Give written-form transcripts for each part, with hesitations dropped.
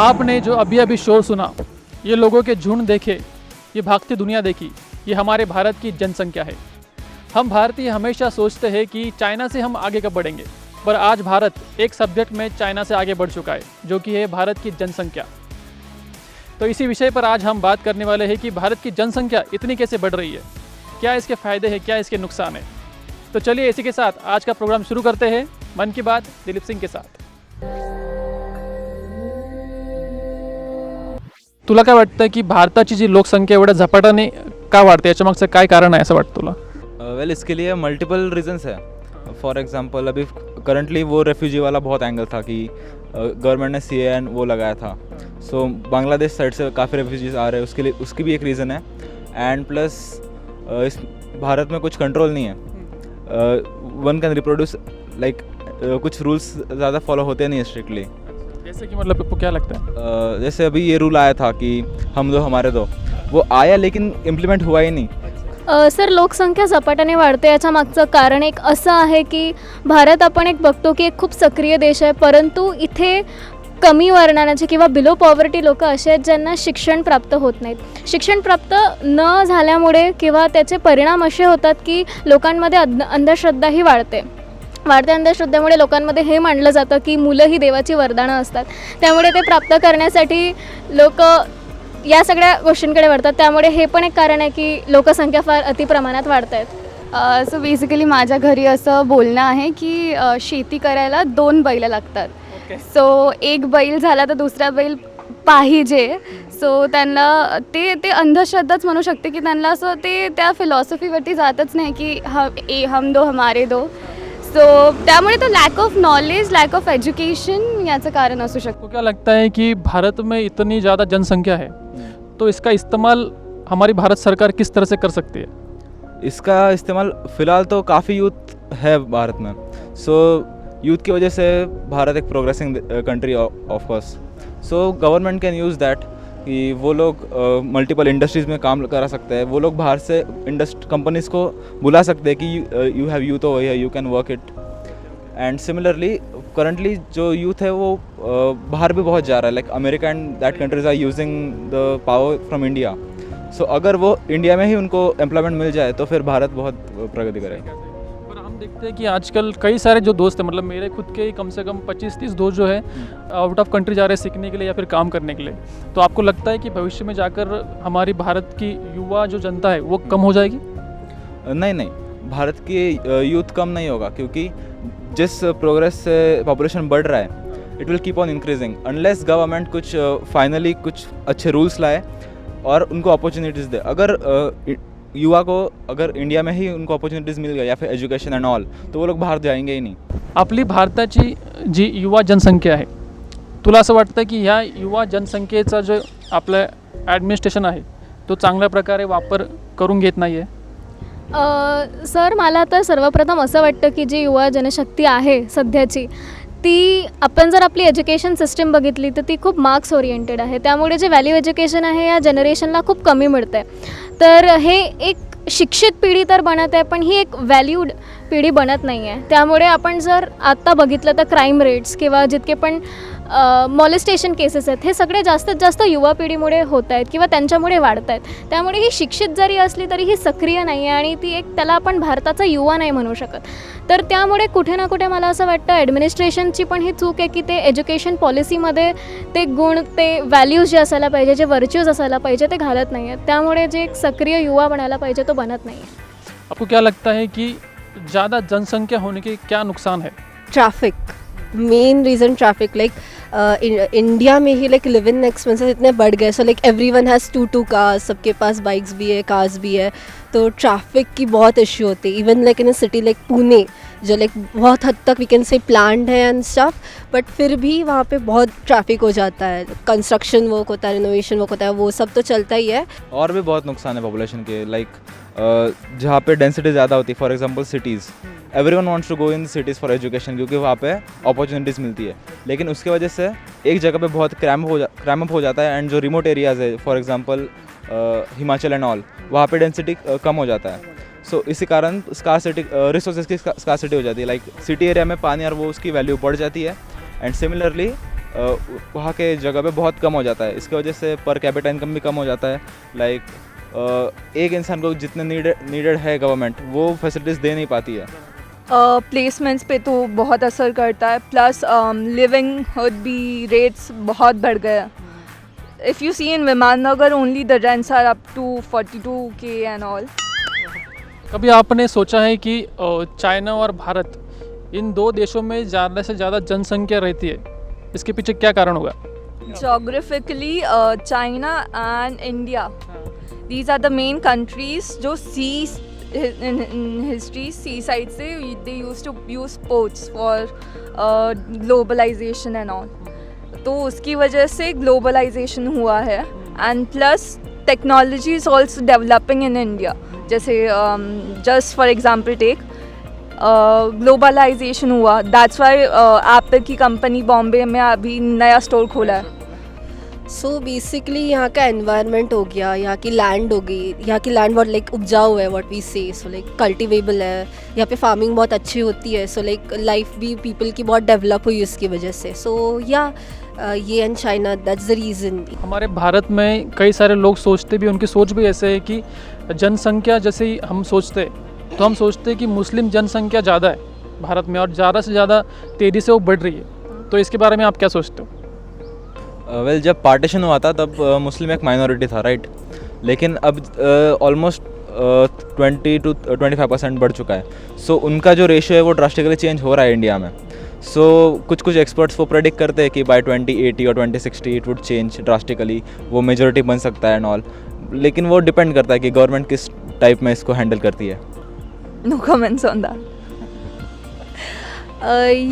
आपने जो अभी अभी शोर सुना, ये लोगों के झुंड देखे, ये भागती दुनिया देखी, ये हमारे भारत की जनसंख्या है। हम भारतीय हमेशा सोचते हैं कि चाइना से हम आगे कब बढ़ेंगे, पर आज भारत एक सब्जेक्ट में चाइना से आगे बढ़ चुका है, जो कि है भारत की जनसंख्या। तो इसी विषय पर आज हम बात करने वाले हैं कि भारत की जनसंख्या इतनी कैसे बढ़ रही है, क्या इसके फ़ायदे हैं, क्या इसके नुकसान है। तो चलिए इसी के साथ आज का प्रोग्राम शुरू करते हैं, मन की बात दिलीप सिंह के साथ। तुला काय वाटतं की भारताची जी लोकसंख्या एवढ्या झपाट्याने का वाढते, याच्या मागचं काय कारण आहे असं वाटतं तुला? वेल इसके लिए मल्टीपल रीजंस है। फॉर एग्जांपल अभी करंटली वो रेफ्यूजी वाला बहुत एंगल था कि गवर्नमेंट ने CAN वो लगाया था। सो बांग्लादेश साइड से काफ़ी रेफ्यूजीज आ रहे हैं, उसके लिए उसकी भी एक रीज़न है। एंड प्लस इस भारत में कुछ कंट्रोल नहीं है। वन कैन रिप्रोड्यूस लाइक कुछ रूल्स ज़्यादा फॉलो होते नहीं है स्ट्रिक्टली। जैसे कि मतलब आपको क्या लगता है? जैसे अभी ये रूल आया था कि हम दो हमारे दो, वो आया लेकिन इम्प्लीमेंट हुआ ही नहीं। सर, लोकसंख्या झपाट्याने वाढते याच्या मागचं कारण एक असं आहे की भारत आपण एक बघतो की एक खूप सक्रिय देश आहे, परंतु इथे कमी वर्णाचे किंवा बिलो पॉवर्टी लोक असे आहेत ज्यांना शिक्षण प्राप्त होत नाहीत। शिक्षण प्राप्त न झाल्यामुळे किंवा त्याचे परिणाम असे होतात की लोकांमध्ये अंधश्रद्धाही वाढते। वाढत्या अंधश्रद्धेमुळे लोकांमध्ये हे मानलं जातं की मुलं ही देवाची वरदानं असतात, त्यामुळे ते प्राप्त करण्यासाठी लोक या सगळ्या गोष्टींकडे वळतात। त्यामुळे हे पण एक कारण आहे की लोकसंख्या फार अतिप्रमाणात वाढत आहेत। सो बेसिकली माझ्या घरी असं बोलणं आहे की शेती करायला 2 बैल लागतात। सो एक बैल झाला तर दुसरा बैल पाहिजे। सो त्यांना ते अंधश्रद्धाच म्हणू शकते की त्यांना असं ते त्या फिलॉसॉफीवरती जातच नाही की हम दो हमारे दो। सो त्यामुळे तो lack of knowledge, lack of education याचं कारण असू शकतं। आपको क्या लगता है कि भारत में इतनी ज़्यादा जनसंख्या है, तो इसका इस्तेमाल हमारी भारत सरकार किस तरह से कर सकती है? इसका इस्तेमाल फ़िलहाल तो काफ़ी यूथ है भारत में। सो यूथ की वजह से भारत एक progressing country of course. So government can use that कि वो लोग मल्टीपल इंडस्ट्रीज़ में काम करा सकते हैं। वो लोग बाहर से कंपनीज़ को बुला सकते हैं कि you have youth over here, you can work it. And similarly currently जो यूथ है वो बाहर भी बहुत जा रहा है, like America and that countries are using the power from India. So अगर वो इंडिया में ही उनको एम्प्लॉयमेंट मिल जाए तो फिर भारत बहुत प्रगति करेगा। पर हम देखते हैं कि आजकल कई सारे जो दोस्त हैं, मतलब मेरे खुद के ही कम से कम 25-30 दोस्त जो है आउट ऑफ कंट्री जा रहे हैं सीखने के लिए या फिर काम करने के लिए। तो आपको लगता है कि भविष्य में जाकर हमारी भारत की युवा जो जनता है वो कम हो जाएगी? नहीं, भारत की यूथ कम नहीं होगा, क्योंकि जिस प्रोग्रेस से पॉपुलेशन बढ़ रहा है it will keep on increasing unless government कुछ फाइनली कुछ अच्छे रूल्स लाए और उनको अपॉर्चुनिटीज़ दे। अगर युवा को अगर इंडिया में ही उनको अपॉर्चुनिटीज़ मिल गया या फिर एजुकेशन एंड ऑल, तो वो लोग बाहर जाएंगे ही नहीं। आपली भारताची जी युवा जनसंख्या आहे, तुला असं वाटतं की ह्या युवा जनसंख्येचा जो आपलं ॲडमिनिस्ट्रेशन आहे तो चांगल्या प्रकारे वापर करून घेत नाही आहे? सर, मला तर सर्वप्रथम असं वाटतं की जी युवा जनशक्ती आहे सध्याची, ती आपण जर आपली एज्युकेशन सिस्टीम बघितली तर ती खूप मार्क्स ओरिएंटेड आहे। त्यामुळे जे व्हॅल्यू एज्युकेशन आहे या जनरेशनला खूप कमी मिळतं आहे। तर हे एक शिक्षित पिढी तर बनत आहे, पण ही एक व्हॅल्यूड पिढी बनत नाही आहे। त्यामुळे आपण जर आत्ता बघितलं तर क्राईम रेट्स किंवा जितके पण मॉलेस्टेशन केसेस आहेत हे सगळे जास्तीत जास्त युवा पिढीमुळे होत आहेत किंवा त्यांच्यामुळे वाढत आहेत। त्यामुळे ही शिक्षित जरी असली तरी ही सक्रिय नाही आहे आणि ती एक त्याला आपण भारताचा युवा नाही म्हणू शकत। तर त्यामुळे कुठे ना कुठे मला असं वाटतं ॲडमिनिस्ट्रेशनची पण ही चूक आहे की ते एज्युकेशन पॉलिसीमध्ये ते गुण, ते व्हॅल्यूज जे असायला पाहिजे, जे वर्च्यूज असायला पाहिजे ते घालत नाही आहेत। त्यामुळे जे एक सक्रिय युवा बनायला पाहिजे तो बनत नाही आहे। आपको क्या लगता है कि ज़्यादा जनसंख्या होने के क्या नुकसान है? Traffic, main reason traffic. Like India में ही लाइक लिव इन एक्सपेंसेस इतने बढ़ गए। So like everyone has 2 cars, सबके पास बाइक्स भी है, कार्स भी है, तो ट्रैफिक की बहुत इश्यू होती है। Even like in a city like Pune, जो लाइक बहुत हद तक वी कैन से प्लान्ड है एंड स्टफ, बट फिर भी वहाँ पे बहुत ट्रैफिक हो जाता है। कंस्ट्रक्शन वर्क होता है, रिनोवेशन वर्क होता है, वो सब तो चलता ही है। और भी बहुत नुकसान है पॉपुलेशन के, लाइक जहाँ पे डेंसिटी ज़्यादा होती है, for example cities, everyone wants to go in cities for education, क्योंकि वहाँ पे अपॉर्चुनिटीज़ मिलती है। लेकिन उसकी वजह से एक जगह पे बहुत क्रैम अप हो जाता है, एंड जो रिमोट एरियाज़ है for example Himachal and all, वहाँ पे डेंसिटी कम हो जाता है। सो इसी कारण स्कार्सिटी, रिसोर्सेज की स्कार्सिटी हो जाती है। लाइक सिटी एरिया में पानी और वो उसकी वैल्यू बढ़ जाती है। एंड सिमिलरली वहाँ के जगह पे बहुत कम हो जाता है। इसकी वजह से पर कैपिटा इनकम भी कम हो जाता है। लाइक एक इंसान को जितने नीडेड है गवर्नमेंट वो फैसिलिटीज़ दे नहीं पाती है। प्लेसमेंट्स पे तो बहुत असर करता है, प्लस लिविंगहुड भी रेट्स बहुत बढ़ गए। If you see in Viman Nagar only the rents are up to 42K and all. कभी आपने सोचा है कि चाइना और भारत इन दो देशों में ज़्यादा से ज़्यादा जनसंख्या रहती है, इसके पीछे क्या कारण होगा? Geographically China and India, these are the main countries जो सी in history सी साइड से they used to use ports for globalization and all, तो उसकी वजह से ग्लोबलाइजेशन हुआ है। And plus technology is also developing in India. जैसे just for example tech globalization हुआ, दैट्स वाई एप्पल की कंपनी बॉम्बे में अभी नया स्टोर खोला है। सो बेसिकली यहाँ का एनवायरनमेंट हो गया, यहाँ की लैंड हो गई, यहाँ की लैंड बहुत लाइक उपजाऊ है, व्हाट वी से, सो लाइक कल्टिवेबल है, यहाँ पे फार्मिंग बहुत अच्छी होती है, सो लाइक लाइफ भी पीपल की बहुत डेवलप हुई उसकी वजह से। सो या ये and China, that's the reason. हमारे भारत में कई सारे लोग सोचते भी, उनकी सोच भी ऐसे है कि जनसंख्या जैसे ही हम सोचते तो हम सोचते हैं कि मुस्लिम जनसंख्या ज़्यादा है भारत में और ज़्यादा से ज़्यादा तेज़ी से वो बढ़ रही है, तो इसके बारे में आप क्या सोचते हो? वेल जब पार्टीशन हुआ था तब मुस्लिम एक माइनॉरिटी था, राइट, लेकिन अब ऑलमोस्ट 20 to 25% बढ़ चुका है। सो उनका जो रेशियो है वो ड्रास्टिकली चेंज हो रहा है इंडिया में। सो कुछ एक्सपर्ट्स वो प्रेडिक्ट करते हैं कि बाय 2080 और 2060 इट वुड चेंज ड्रास्टिकली, वो मेजॉरिटी बन सकता है एंड ऑल, लेकिन वो डिपेंड करता है कि गवर्नमेंट किस टाइप में इसको हैंडल करती है। No comments on that.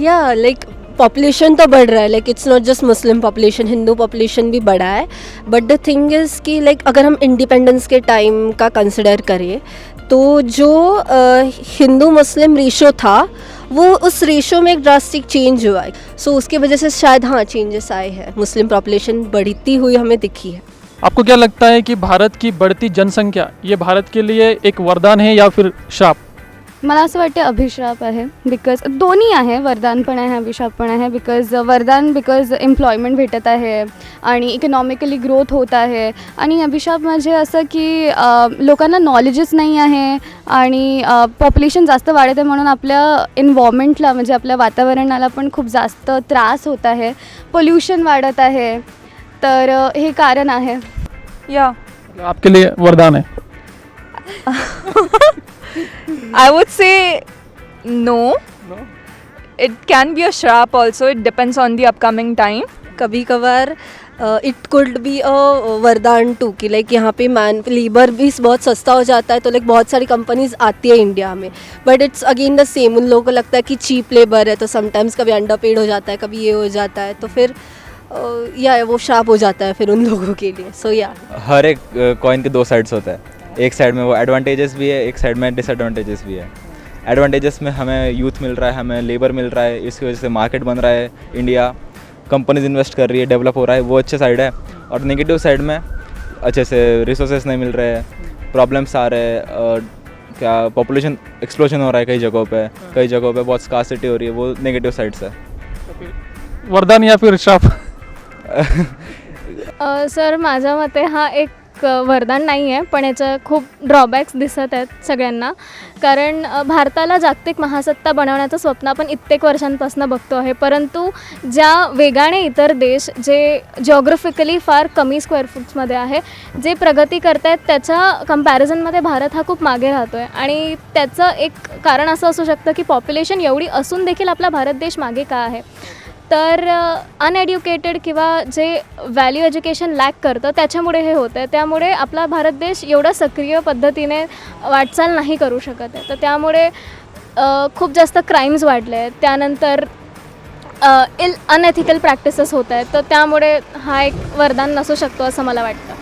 या लाइक पॉपुलेशन तो बढ़ रहा है, like it's not just Muslim population, Hindu population भी बढ़ा है। बट द थिंग इज़ कि लाइक अगर हम इंडिपेंडेंस के टाइम का कंसिडर करें तो जो हिंदू मुस्लिम रेशो था वो उस रेशो में एक ड्रास्टिक चेंज हुआ है। सो उसकी वजह से शायद हाँ चेंजेस आए हैं, मुस्लिम पॉपुलेशन बढ़ती हुई हमें दिखी है। आपको क्या लगता है कि भारत की बढ़ती जनसंख्या ये भारत के लिए एक वरदान है या फिर शाप? मला असं वाटते अभिशाप आहे, बिकॉज दोन्ही आहे, वरदान पण आहे अभिशाप पण आहे। बिकॉज वरदान बिकॉज एम्प्लॉयमेंट भेटत आहे आणि इकॉनॉमिकली ग्रोथ होत आहे, आणि अभिशाप म्हणजे असं की लोकांना नॉलेजच नाही आहे आणि पॉप्युलेशन जास्त वाढत आहे म्हणून आपल्या एन्व्हायरमेंटला म्हणजे आपल्या वातावरणाला पण खूप जास्त त्रास होत आहे, पोल्युशन वाढत आहे, तर हे कारण आहे। या आपके लिए वरदान है? I would say no. It can be a shrap also. It depends on the upcoming time. कभी कभार इट कुड बी अ वरदान टू कि लाइक यहाँ पे मैन लेबर भी बहुत सस्ता हो जाता है, तो लाइक बहुत सारी कंपनीज आती है इंडिया में। But it's again the same, उन लोगों को लगता है कि चीप लेबर है, तो समटाइम्स कभी अंडरपेड हो जाता है, कभी ये हो जाता है, तो फिर या वो श्राप हो जाता है फिर उन लोगों के लिए। सो या हर एक कॉइन के दो साइड्स होता है, एक साइड में वो एडवांटेजेस भी है, एक साइड में डिसएडवांटेजेस भी है। एडवांटेजेस में हमें यूथ मिल रहा है, हमें लेबर मिल रहा है, इसकी वजह से मार्केट बन रहा है, इंडिया कंपनीज इन्वेस्ट कर रही है, डेवलप हो रहा है, वो अच्छे साइड है। और नेगेटिव साइड में अच्छे से रिसोर्सेज नहीं मिल रहे हैं, प्रॉब्लम्स आ रहे हैं, क्या पॉपुलेशन एक्सप्लोजन हो रहा है कई जगहों पे बहुत स्कार्सिटी हो रही है, वो नेगेटिव साइड्स है। वरदान या फिर शाप? सर माझ्या मते हा एक वरदान नाही आहे, पण याचं खूप ड्रॉबॅक्स दिसत आहेत सगळ्यांना, कारण भारताला जागतिक महासत्ता बनवण्याचं स्वप्न आपण इत्येक वर्षांपासून बघतो आहे, परंतु ज्या वेगाने इतर देश जे जिओग्राफिकली फार कमी स्क्वेअर फूट्समध्ये आहे जे प्रगती करत आहेत त्याच्या कंपॅरिझनमध्ये भारत हा खूप मागे राहतो आहे, आणि त्याचं एक कारण असं असू शकतं की पॉप्युलेशन एवढी असून देखील आपला भारत देश मागे का आहे, तर अनएड्युकेटेड किंवा जे व्हॅल्यू एज्युकेशन लॅक करतं त्याच्यामुळे हे होतं आहे, त्यामुळे आपला भारत देश एवढा सक्रिय पद्धतीने वाटचाल नाही करू शकत आहे, तर त्यामुळे खूप जास्त क्राईम्स वाढले आहेत, त्यानंतर अनएथिकल प्रॅक्टिसेस होत आहेत, तर त्यामुळे हा एक वरदान नसू शकतो असं मला वाटतं।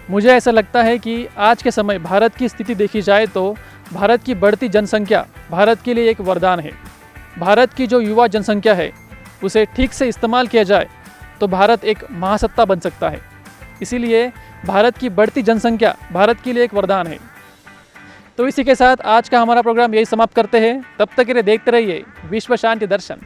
मुझे ऐसा लगता है कि आज के समय भारत की स्थिति देखी जाए तो भारत की बढ़ती जनसंख्या भारत के लिए एक वरदान है। भारत की जो युवा जनसंख्या है उसे ठीक से इस्तेमाल किया जाए तो भारत एक महासत्ता बन सकता है, इसीलिए भारत की बढ़ती जनसंख्या भारत के लिए एक वरदान है। तो इसी के साथ आज का हमारा प्रोग्राम यही समाप्त करते हैं, तब तक के लिए देखते रहिए विश्व शांति दर्शन।